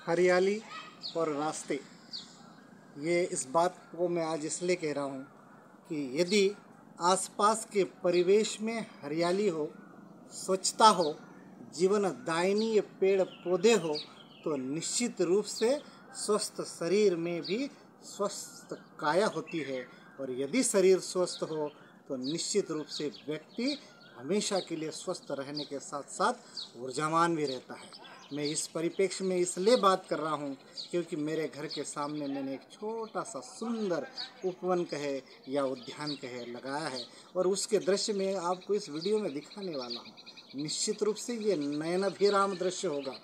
हरियाली और रास्ते, ये इस बात को मैं आज इसलिए कह रहा हूँ कि यदि आसपास के परिवेश में हरियाली हो, स्वच्छता हो, जीवनदायिनी पेड़ पौधे हो, तो निश्चित रूप से स्वस्थ शरीर में भी स्वस्थ काया होती है। और यदि शरीर स्वस्थ हो तो निश्चित रूप से व्यक्ति हमेशा के लिए स्वस्थ रहने के साथ साथ ऊर्जावान भी रहता है। मैं इस परिप्रेक्ष्य में इसलिए बात कर रहा हूँ क्योंकि मेरे घर के सामने मैंने एक छोटा सा सुंदर उपवन कहे या उद्यान कहे लगाया है और उसके दृश्य में आपको इस वीडियो में दिखाने वाला हूँ। निश्चित रूप से ये नयनाभिराम दृश्य होगा,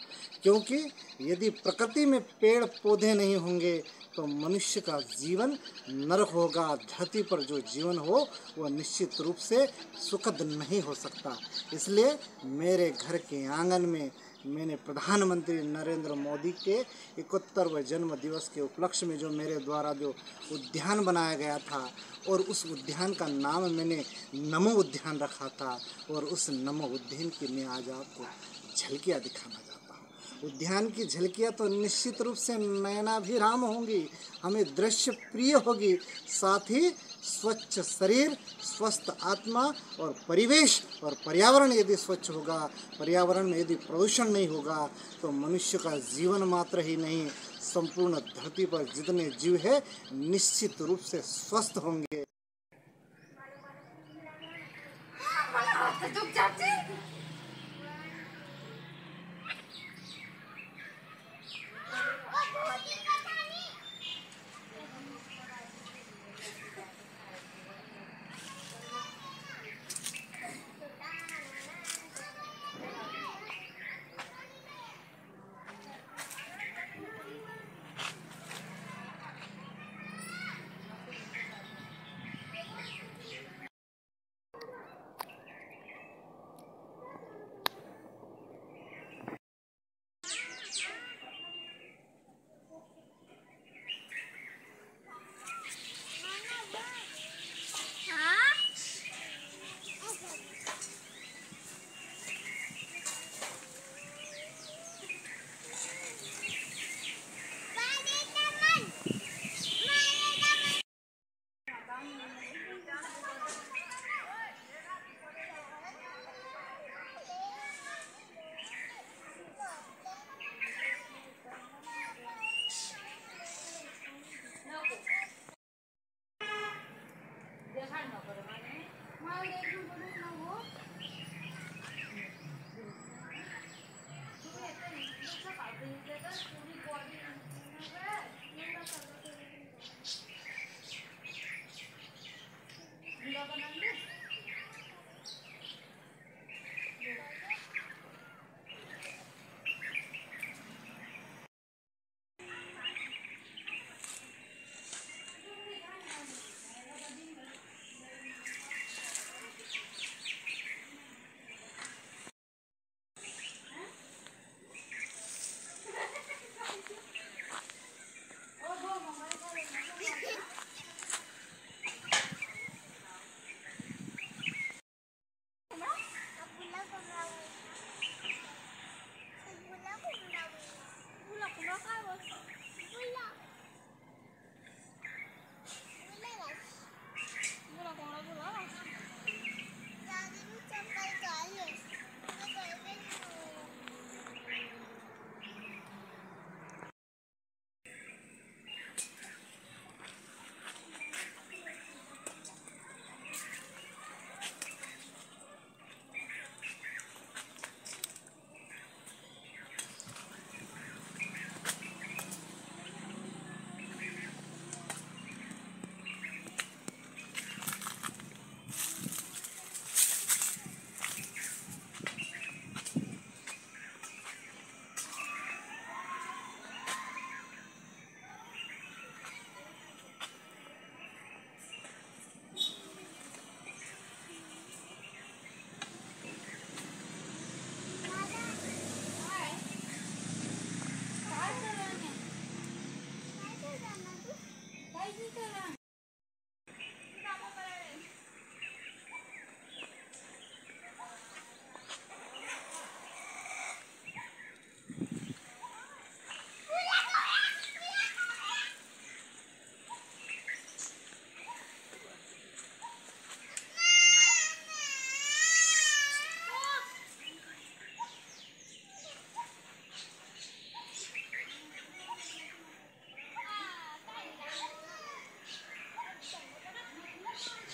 क्योंकि यदि प्रकृति में पेड़ पौधे नहीं होंगे तो मनुष्य का जीवन नरक होगा। धरती पर जो जीवन हो वह निश्चित रूप से सुखद नहीं हो सकता। इसलिए मेरे घर के आंगन में मैंने प्रधानमंत्री नरेंद्र मोदी के 71वें जन्म दिवस के उपलक्ष्य में जो मेरे द्वारा जो उद्यान बनाया गया था और उस उद्यान का नाम मैंने नमो उद्यान रखा था, और उस नमो उद्यान की मैं आज आपको झलकियाँ दिखाना चाहता हूँ। उद्यान की झलकियाँ तो निश्चित रूप से नयनाभिराम होंगी, हमें दृश्य प्रिय होगी, साथ ही स्वच्छ शरीर, स्वस्थ आत्मा और परिवेश और पर्यावरण यदि स्वच्छ होगा, पर्यावरण में यदि प्रदूषण नहीं होगा तो मनुष्य का जीवन मात्र ही नहीं, संपूर्ण धरती पर जितने जीव है निश्चित रूप से स्वस्थ होंगे।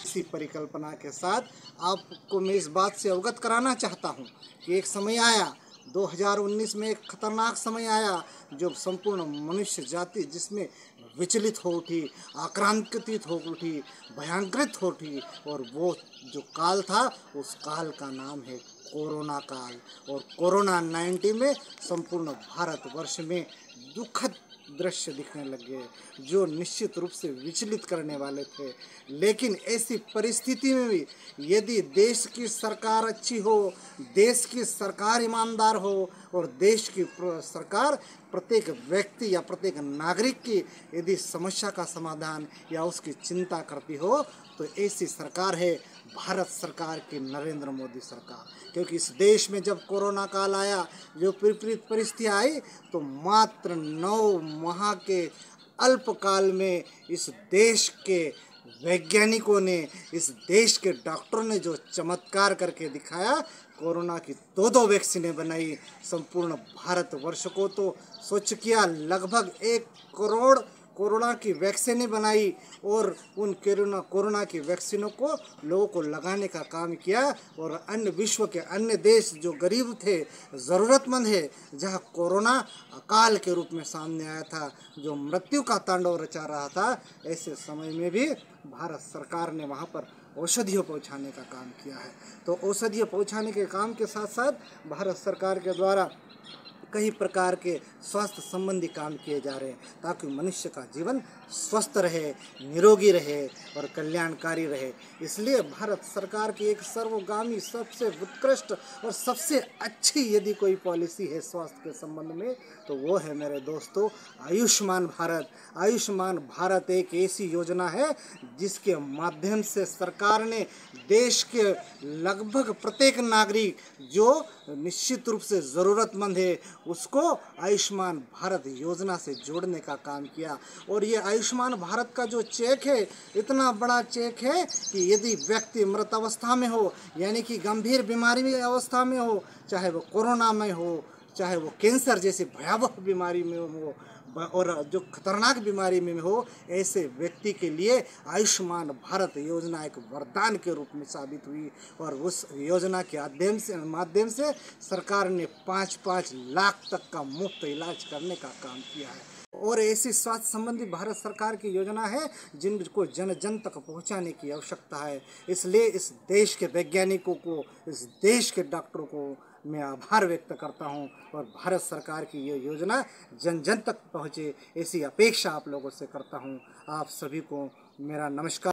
इसी परिकल्पना के साथ आपको मैं इस बात से अवगत कराना चाहता हूँ कि एक समय आया 2019 में, एक खतरनाक समय आया जो संपूर्ण मनुष्य जाति जिसमें विचलित हो उठी, आक्रांतित हो उठी, भयंकृत हो उठी, और वो जो काल था उस काल का नाम है कोरोना काल। और कोरोना 19 में संपूर्ण भारतवर्ष में दुखद दृश्य दिखने लग गए जो निश्चित रूप से विचलित करने वाले थे। लेकिन ऐसी परिस्थिति में भी यदि देश की सरकार अच्छी हो, देश की सरकार ईमानदार हो और देश की सरकार प्रत्येक व्यक्ति या प्रत्येक नागरिक की यदि समस्या का समाधान या उसकी चिंता करती हो, तो ऐसी सरकार है भारत सरकार की नरेंद्र मोदी सरकार। क्योंकि इस देश में जब कोरोना काल आया, जो विपरीत परिस्थिति आई, तो मात्र 9 माह के अल्पकाल में इस देश के वैज्ञानिकों ने, इस देश के डॉक्टरों ने जो चमत्कार करके दिखाया, कोरोना की 2 वैक्सीनें बनाई, संपूर्ण भारतवर्ष को तो स्वच्छ किया। लगभग 1 करोड़ कोरोना की वैक्सीनें बनाई और उन कोरोना की वैक्सीनों को लोगों को लगाने का काम किया। और अन्य विश्व के अन्य देश जो गरीब थे, ज़रूरतमंद है, जहां कोरोना अकाल के रूप में सामने आया था, जो मृत्यु का तांडव रचा रहा था, ऐसे समय में भी भारत सरकार ने वहां पर औषधियों पहुंचाने का काम किया है। तो औषधियों पहुंचाने के काम के साथ साथ भारत सरकार के द्वारा कई प्रकार के स्वास्थ्य संबंधी काम किए जा रहे हैं ताकि मनुष्य का जीवन स्वस्थ रहे, निरोगी रहे और कल्याणकारी रहे। इसलिए भारत सरकार की एक सर्वगामी, सबसे उत्कृष्ट और सबसे अच्छी यदि कोई पॉलिसी है स्वास्थ्य के संबंध में, तो वो है मेरे दोस्तों आयुष्मान भारत। आयुष्मान भारत एक ऐसी योजना है जिसके माध्यम से सरकार ने देश के लगभग प्रत्येक नागरिक जो निश्चित रूप से ज़रूरतमंद है उसको आयुष्मान भारत योजना से जोड़ने का काम किया। और ये आयुष्मान भारत का जो चेक है, इतना बड़ा चेक है कि यदि व्यक्ति मृत अवस्था में हो, यानी कि गंभीर बीमारी अवस्था में हो, चाहे वो कोरोना में हो, चाहे वो कैंसर जैसी भयावह बीमारी में हो और जो खतरनाक बीमारी में हो, ऐसे व्यक्ति के लिए आयुष्मान भारत योजना एक वरदान के रूप में साबित हुई। और उस योजना के माध्यम से सरकार ने 5-5 लाख तक का मुफ्त इलाज करने का काम किया है। और ऐसी स्वास्थ्य संबंधी भारत सरकार की योजना है जिनको जन जन तक पहुंचाने की आवश्यकता है। इसलिए इस देश के वैज्ञानिकों को, इस देश के डॉक्टरों को मैं आभार व्यक्त करता हूं और भारत सरकार की ये योजना जन जन तक पहुंचे, ऐसी अपेक्षा आप लोगों से करता हूं। आप सभी को मेरा नमस्कार।